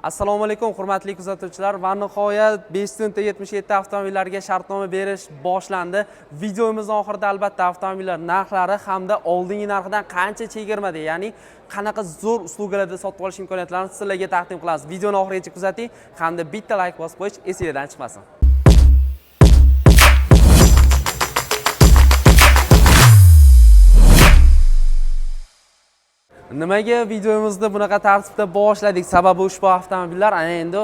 Assalomu alaykum hurmatli kuzatuvchilar va nihoyat 577 avtomobillarga shartnoma berish boshlandi. Videomizning oxirida albatta avtomobillar narxlari hamda oldingi narxidan qancha chegirmada, ya'ni qanaqa zo'r uslugalarda sotib olish imkoniyatlarini sizlarga taqdim qilamiz. Videoni oxirigacha kuzating hamda bitta like bosib qo'yish esingizdan chiqmasin. Nimaga videomizni bunaqa tartibda boshladik? Sababi ushbu avtomobillar ana endi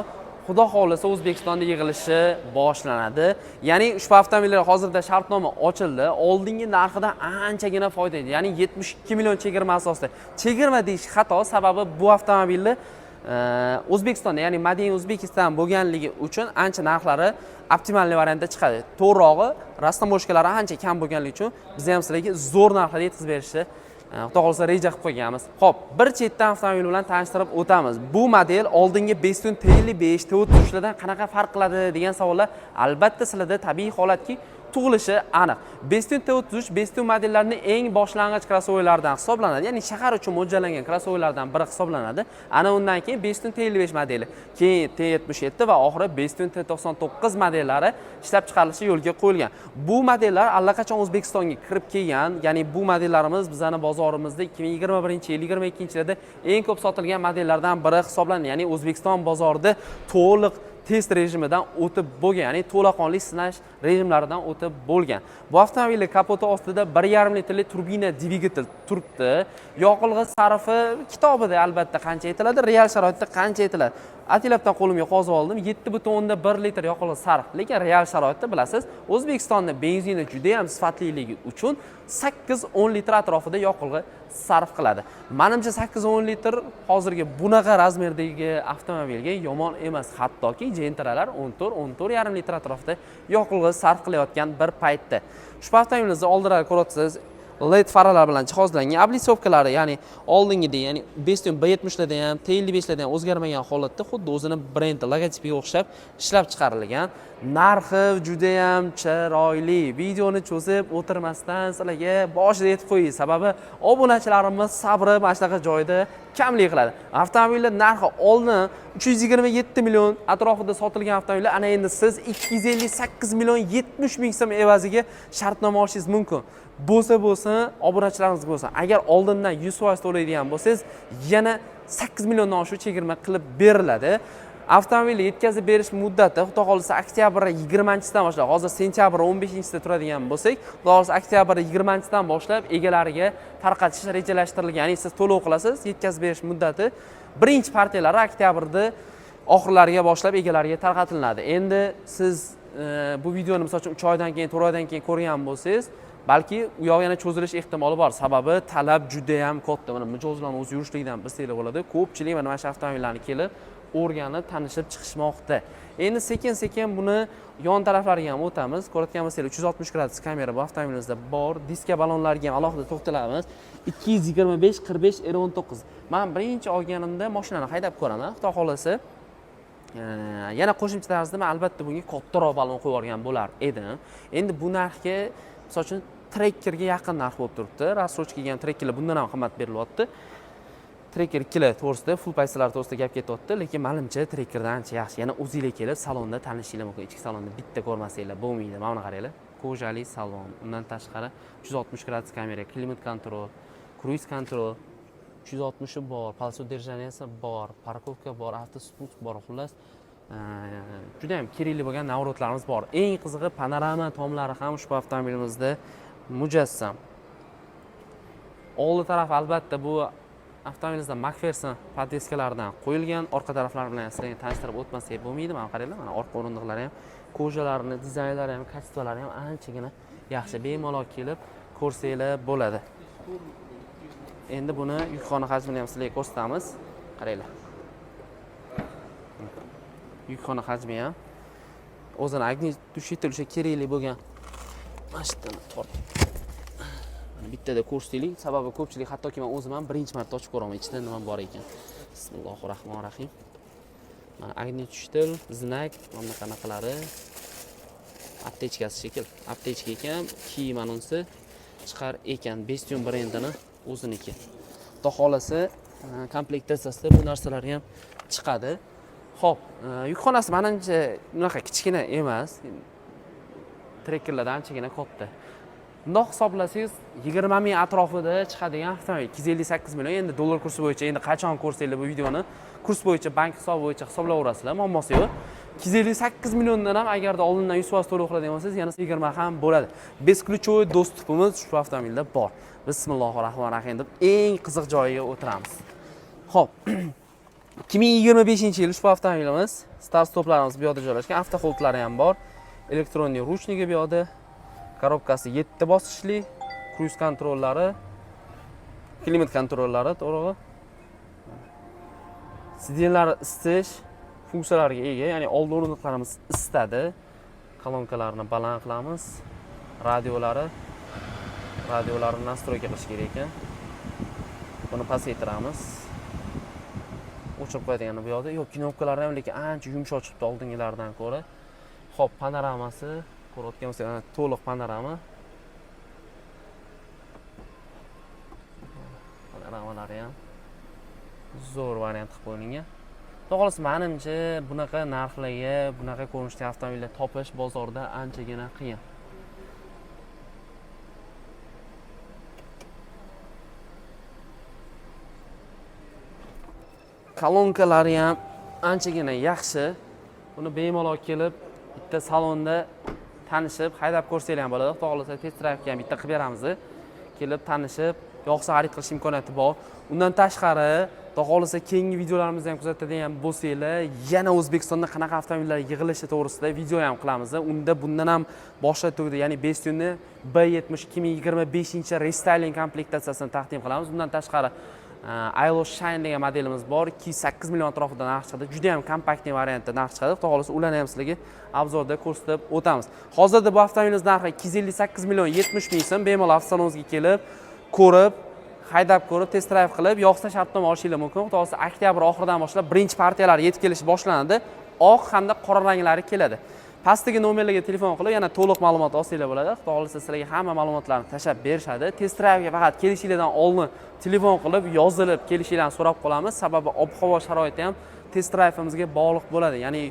xudo xolisa O'zbekistonda yig'ilishi boshlanadi. Ya'ni ushbu avtomobillar hozirda shartnoma ochildi. Oldingi narxidan anchagina foyda edi. Ya'ni 72 million chegirma asosida. Chegirma deyish xato, sababi bu avtomobilni O'zbekistonda, ya'ni Made in Uzbekistan bo'lganligi uchun ancha narxlari optimal variantda chiqadi. To'g'rog'i, rastamboshkalari ancha kam bo'lganligi uchun biz ham sizlarga zo'r narxlarda yetkazib berishni Xudo xolisa reja qilib qo'yganmiz. Xo'p, bir chetdan avtomobil bilan tanishtirib o'tamiz. Bu model oldingi T55, T33 lardan qanaqa farq qiladi degan savollar albatta sizlarda tabiiy holatki tug'ilishi aniq. T33, modellarining eng boshlang'ich krossoverlardan hisoblanadi. Ya'ni shahar uchun mo'ljallangan krossoverlardan biri hisoblanadi. Ana undan keyin T55 modeli, keyin T77 va oxiri T99 modellari ishlab chiqarilishi yo'lga qo'yilgan. Bu modellar allaqachon O'zbekistonga kirib kelgan. Ya'ni bu modellarimiz bizning bozorimizda 2021-2022-yillarda eng ko'p sotilgan modellardan biri hisoblanadi. Ya'ni O'zbekiston bozorida to'liq test rejimidan o'tib bo'lgan, ya'ni to'laqonli sinash rejimlaridan o'tib bo'lgan. Bu avtomobilning kapoti ostida 1,5 litrli turbina dvigatel turibdi. Yoqilg'i sarfi kitobida albatta qancha aytiladi, real sharoitda qancha aytiladi. Atilabdan qo'limga qozib oldim. 7,1 litr yoqilg'i sarf. Lekin real sharoitda bilasiz, O'zbekistonda benzini juda ham sifatliligi uchun 8-10 litr atrofida yoqilg'i sarf qiladi. Menimcha 8-10 litr hozirgi bunaqa razmerdagi avtomobilga yomon emas. Hattoki Gentra'lar 14-14,5 litr atrofida yoqilg'i sarf qilayotgan bir paytda. Ushbu avtomobilimizni oldinlari ko'ryapsiz, LED faralar bilan jihozlangan. Ablisovkalari, ya'ni oldingidek, ya'ni B70 larda ham, T55 larda ham o'zgarmagan holatda, xuddi o'zini brendi logotipiga o'xshab ishlab chiqarilgan. Narxi juda ham chiroyli. Videoni cho'zib o'tirmasdan sizlarga boshida aytib qo'ying, sababi obunachilarimiz sabri mana shunaqa joyda kamlik qiladi. Avtomobilning narxi oldin 327 million atrofida sotilgan avtomobillar ana endi siz 258 million 70 ming so'm evaziga shartnoma olishingiz mumkin. Bo'lsa obunachilarimizga bo'lsin. Agar oldindan 100% to'laydigan bo'lsangiz, yana 8 milliondan oshiq chegirma qilib beriladi. Avtomobilni yetkazib berish muddati xudo xolisa oktyabr 20-sidan boshlab, hozir sentyabr 15-sida turadigan bo'lsak, xudo xolisa oktyabr 20-sidan boshlab egalariga tarqatish rejalashtirilgan. Ya'ni siz to'lov qilasiz, yetkazib berish muddati birinchi partiyalari oktyabrda oxirlariga boshlab egalariga tarqatiladi. Endi siz bu videoni misol uchun 3 oydan keyin, 4 oydan keyin ko'rgan bo'lsangiz, balki u yoq yana cho'zilish ehtimoli bor. Sababi talab juda ham katta. Mana mijozlarning o'z yurishligidan bilsanglar bo'ladi. Ko'pchilik mana shu avtomobillarni kelib o'rganib, tanishib chiqishmoqda. Endi sekin-sekin buni yon taraflariga ham o'tamiz. Ko'rayotgan bo'lsangiz 360 gradus kamera bu avtomobilimizda bor. Diska balonlariga ham alohida to'xtalamiz. 225-45-19. Men birinchi olganimda mashinani haydab ko'raman. Xudo xolasa yana qo'shimcha tarzda men albatta bunga kattaroq balon qo'yib yuborgan bo'lar edim. Endi bu narxga, misol uchun, Trekkerga yaqin narx bo'lib turibdi. Rassrochkaga ham Trekkerlar bundan ham qimmat berilyapti. Trekker 2 to'g'risida, full paysalar to'g'risida gap ketyapti, lekin menimcha Trekkerdan ancha yaxshi. Yana o'zingizlar kelib salonda tanishinglar mumkin. Ichki salonni bitta ko'rmasanglar bo'lmaydi. Mana buni qaranglar. Kojali salon. Undan tashqari 360 gradus kamera, klimat kontrol, kruiz kontrol, 360 bor, palso держанияsi bor, parkovka bor, avtospust bor. Xullas, juda ham kerakli bo'lgan navrotlarimiz bor. Eng qizig'i panorama tomlari ham ushbu avtomobilimizda mujassam. Oldi taraf albatta bu avtomobilingizda McPherson podveskalaridan qo'yilgan. Orqa taraflari bilan sizlarga tanishtirib o'tmasak bo'lmaydi. Mana qaranglar, mana orqa o'rindiqlari ham, ko'jalari, dizaynlari ham, kachестволari ham anchagina yaxshi. Bemalol kelib ko'rsanglar bo'ladi. Endi buni yukxona hajmini ham sizlarga ko'rsatamiz. Qaranglar. Yukxona hajmi ham o'zini огнетушитель o'sha kerakli bo'lgan mashinani tortib. Bittada ko'rsataylik, sababi ko'pchilik, hattoki men o'zim ham birinchi marta ochib ko'raman ichida nima bor ekan. Bismillahirrohmanirrohim. Mana огнетушитель, znak, mana qanaqalari. Aptechkasi shekil. Aptechka ekan, kiyim anonsi chiqar ekan. Bestion brendining o'ziniki. Xudo xolasa komplektatsiyasida bu narsalar ham chiqadi. Xo'p, yukxonasi menimcha unaqa kichkina emas. Trekkerlardan anchagina katta. Bundoq hisoblasangiz 20 ming atrofida chiqadigan avtomobil 258 million. Endi dollar kursi bo'yicha endi qachon ko'rsanglar bu videoni kurs bo'yicha bank hisobi bo'yicha hisoblayverasizlar, muammosi yo'q. 258 milliondan ham agarda oldindan 100% to'lov qiladigan bo'lsangiz, yana 20 ham bo'ladi. Besключевой dostupimiz ushbu avtomobilda bor. Bismillahirrohmanirrohim deb eng qiziq joyiga o'tiramiz. Xo'p. 2025-yil ushbu avtomobilimiz, start stoplarimiz bu yerda joylashgan, avtoholdlari ham bor. Elektronniy ruchnigi bu yerda. Korobkasi 7 bosqichli, cruise kontrollari, klimat kontrollari, to'g'ri. Sidinlar isitish funksiyalariga ega, ya'ni old o'rindiqlarimiz isitadi. Kolonkalarni baland qilamiz. Radiolarni nastroyka qilish kerak ekan. Buni pasaytiramiz. O'chirib qo'yadigan bu yerda. Yo'q, knopkalarni ham lekin ancha yumshoq chiqibdi oldingilardan ko'ra. Xo'p, panoramasi ko'rayotgan bo'lsangiz, to'liq panorama. Panoramalari ham zo'r variant qilib qo'yilgan. To'g'risi, menimcha bunaqa narxlarga, bunaqa ko'rinishda avtomobillar topish bozorda anchagina qiyin. Kolonkalari ham anchagina yaxshi. Buni bemalol kelib, bitta salonda tanishib, haydab ko'rsanglar ham bo'ladi. To'g'risi, test drive'ga ham bitta qilib beramiz. Kelib tanishib, yoqsa xarid qilish imkoniyati bor. Undan tashqari, xohlasa keyingi videolarimizni ham kuzatadigan bo'lsanglar, yana O'zbekistonda qanaqa avtomobillar yig'ilishi to'g'risida video ham qilamiz. Unda bundan ham boshqa turda, ya'ni Bestune B70 2025 restyling komplektatsiyasini taqdim qilamiz. Undan tashqari Ailo Shine degan modelimiz bor. 208 million atrofida narx chiqadi. Juda ham kompaktli variantda narx chiqadi. Xohlasa ularni ham sizlarga obzorda ko'rsatib o'tamiz. Hozirda bu avtomobilimiz narxi 258 million 70 ming so'm. Bemalol avtosalonimizga kelib, ko'rib, haydab ko'rib, test drive qilib, yoqsa shartnoma olishingiz mumkin. Xudosi oktyabr oxiridan boshlab birinchi partiyalar yetib kelish boshlanadi. Oq hamda qora ranglari keladi. Pastdagi nomerlarga telefon qilib, yana to'liq ma'lumot olsanglar bo'ladi. Xudosi sizlarga hamma ma'lumotlarni tashab berishadi. Test drive'ga faqat kelishingizdan oldin telefon qilib, yozilib kelishinglarni so'rab qolamiz. Sababi ob-havo sharoiti ham test drive'imizga bog'liq bo'ladi. Ya'ni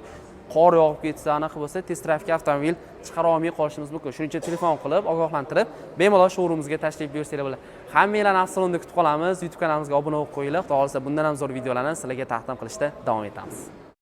qor yog'ib ketsa, anaqa bo'lsa, test drive'ga avtomobil chiqara olmay qolishimiz mumkin. Shuning uchun telefon qilib, ogohlantirib, bemalol showroomimizga tashrif buyursanglar bo'ladi. Hammanglarni avtosalonda kutib qolamiz. YouTube kanalimizga obuna bo'lib qo'yinglar. Xudo xolisa bundan ham zo'r videolarni sizlarga taqdim qilishda davom etamiz.